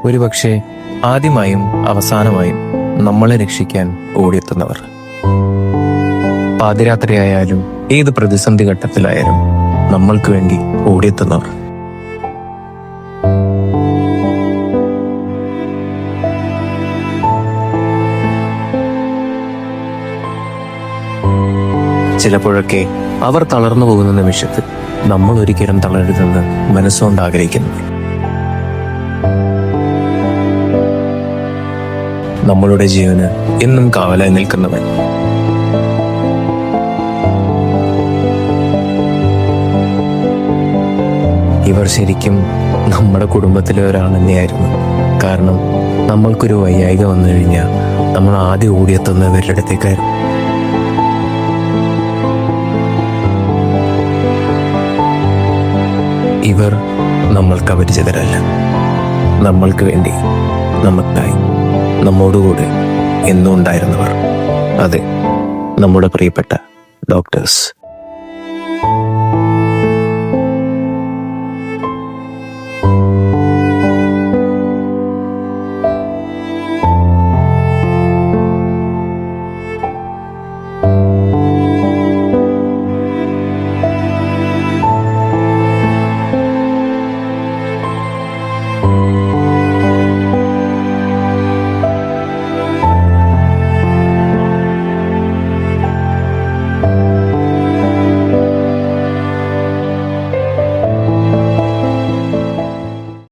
ഒരുപക്ഷെ ആദ്യമായും അവസാനമായും നമ്മളെ രക്ഷിക്കാൻ ഓടിയെത്തുന്നവർ. പാതിരാത്രിയായാലും ഏത് പ്രതിസന്ധി ഘട്ടത്തിലായാലും നമ്മൾക്ക് വേണ്ടി ഓടിയെത്തുന്നവർ. ചിലപ്പോഴൊക്കെ അവർ തളർന്നു പോകുന്ന നിമിഷത്തിൽ നമ്മൾ ഒരിക്കലും തളരരുതെന്ന് മനസ്സുകൊണ്ട് ആഗ്രഹിക്കുന്നു. നമ്മളുടെ ജീവന് എന്നും കാവലായി നിൽക്കുന്നവൻ. ഇവർ ശരിക്കും നമ്മുടെ കുടുംബത്തിലെ ഒരാൾ തന്നെയായിരുന്നു. കാരണം നമ്മൾക്കൊരു വയ്യായിക വന്നു കഴിഞ്ഞാൽ നമ്മൾ ആദ്യം ഓടിയെത്തുന്ന ഇവരുടെ അടുത്തേക്കായിരുന്നു. ഇവർ നമ്മൾക്ക് അപരിചിതരല്ല. നമ്മൾക്ക് വേണ്ടി, നമുക്കായി, നമ്മോടുകൂടെ എന്നും ഉണ്ടായിരുന്നവർ. അതെ, നമ്മുടെ പ്രിയപ്പെട്ട ഡോക്ടേഴ്സ്.